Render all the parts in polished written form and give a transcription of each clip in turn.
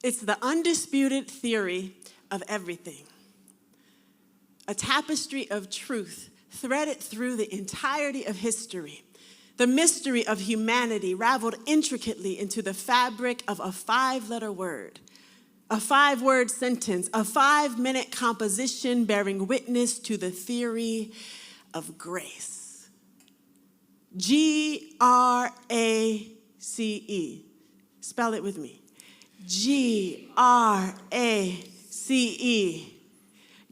It's the undisputed theory of everything. A tapestry of truth threaded through the entirety of history. The mystery of humanity raveled intricately into the fabric of a 5-letter word, a 5-word sentence, a 5-minute composition bearing witness to the theory of grace. G.R.A.C.E. Spell it with me. G.R.A.C.E.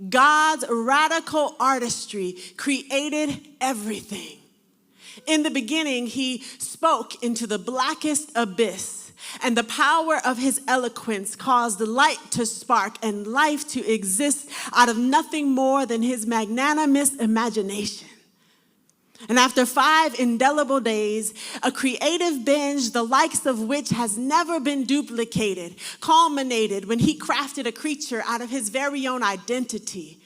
God's radical artistry created everything. In the beginning, he spoke into the blackest abyss, and the power of his eloquence caused light to spark and life to exist out of nothing more than his magnanimous imagination. And after 5 indelible days, a creative binge, the likes of which has never been duplicated, culminated when he crafted a creature out of his very own identity,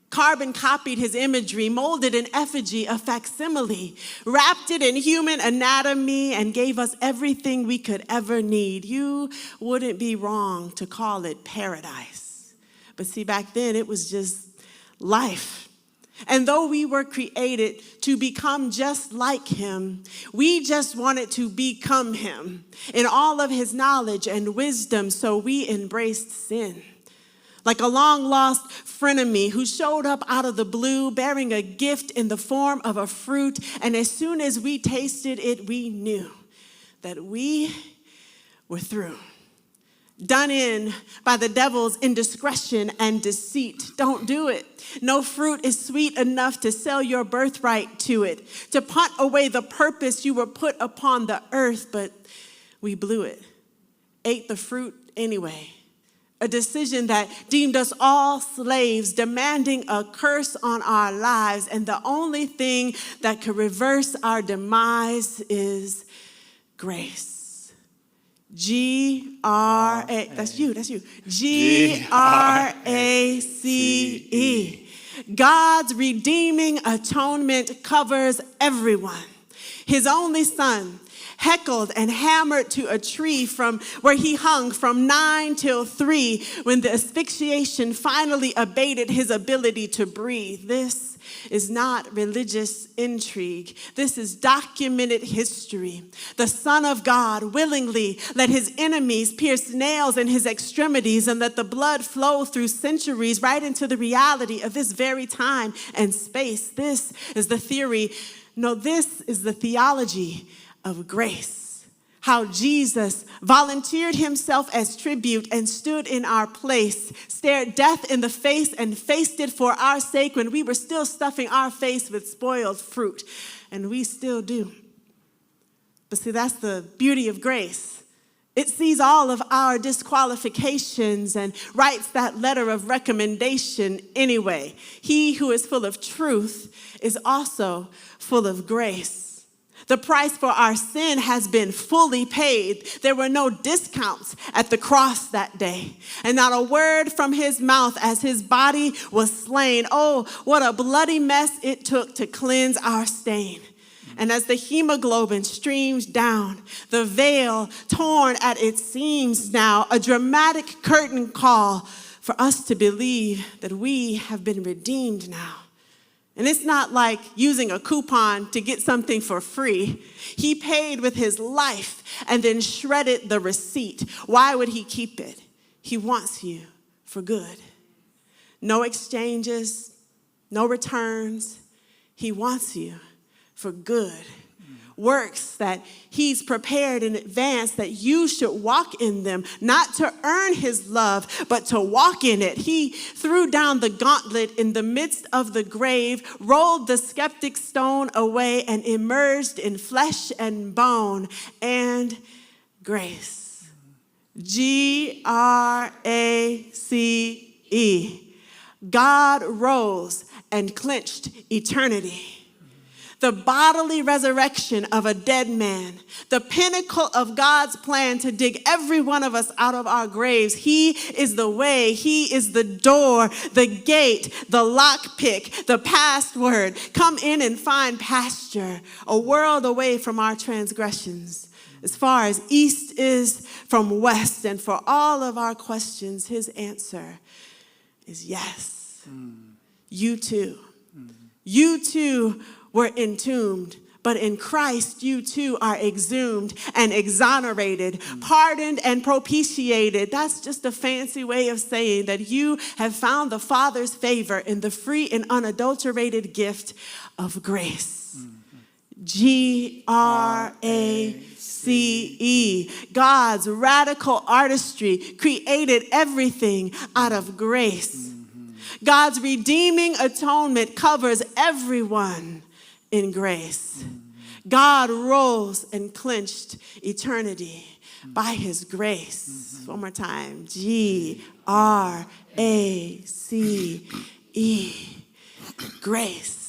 carbon copied his imagery, molded an effigy, a facsimile, wrapped it in human anatomy, and gave us everything we could ever need. You wouldn't be wrong to call it paradise. But see, back then it was just life. And though we were created to become just like him, we just wanted to become him in all of his knowledge and wisdom, so we embraced sin. Like a long-lost frenemy who showed up out of the blue bearing a gift in the form of a fruit, and as soon as we tasted it, we knew that we were through. Done in by the devil's indiscretion and deceit. Don't do it. No fruit is sweet enough to sell your birthright to it, to punt away the purpose you were put upon the earth, but we blew it. Ate the fruit anyway. A decision that deemed us all slaves, demanding a curse on our lives, and the only thing that could reverse our demise is grace. G.R.A. That's you. G.R.A.C.E. God's redeeming atonement covers everyone. His only son, heckled and hammered to a tree from where he hung from 9 till 3 when the asphyxiation finally abated his ability to breathe. This is not religious intrigue. This is documented history. The Son of God willingly let his enemies pierce nails in his extremities and let the blood flow through centuries right into the reality of this very time and space. This is the theology of grace. How Jesus volunteered himself as tribute and stood in our place, stared death in the face and faced it for our sake when we were still stuffing our face with spoiled fruit. And we still do. But see, that's the beauty of grace. It sees all of our disqualifications and writes that letter of recommendation anyway. He who is full of truth is also full of grace. The price for our sin has been fully paid. There were no discounts at the cross that day. And not a word from his mouth as his body was slain. Oh, what a bloody mess it took to cleanse our stain. And as the hemoglobin streams down, the veil torn at its seams now, a dramatic curtain call for us to believe that we have been redeemed now. And it's not like using a coupon to get something for free. He paid with his life and then shredded the receipt. Why would he keep it? He wants you for good. No exchanges, no returns. He wants you for good. Works that he's prepared in advance that you should walk in them, not to earn his love, but to walk in it. He threw down the gauntlet in the midst of the grave, rolled the skeptic stone away, and emerged in flesh and bone and grace. G.R.A.C.E. God rose and clinched eternity. The bodily resurrection of a dead man, the pinnacle of God's plan to dig every one of us out of our graves. He is the way, he is the door, the gate, the lockpick, the password. Come in and find pasture, a world away from our transgressions, As far as east is from west, and for all of our questions, his answer is yes. You too. You too were entombed, but in Christ you too are exhumed and exonerated, pardoned and propitiated. That's just a fancy way of saying that you have found the Father's favor in the free and unadulterated gift of grace. G.R.A.C.E. God's radical artistry created everything out of grace. God's redeeming atonement covers everyone in grace. God rose and clinched eternity by his grace. One more time. G.R.A.C.E. Grace.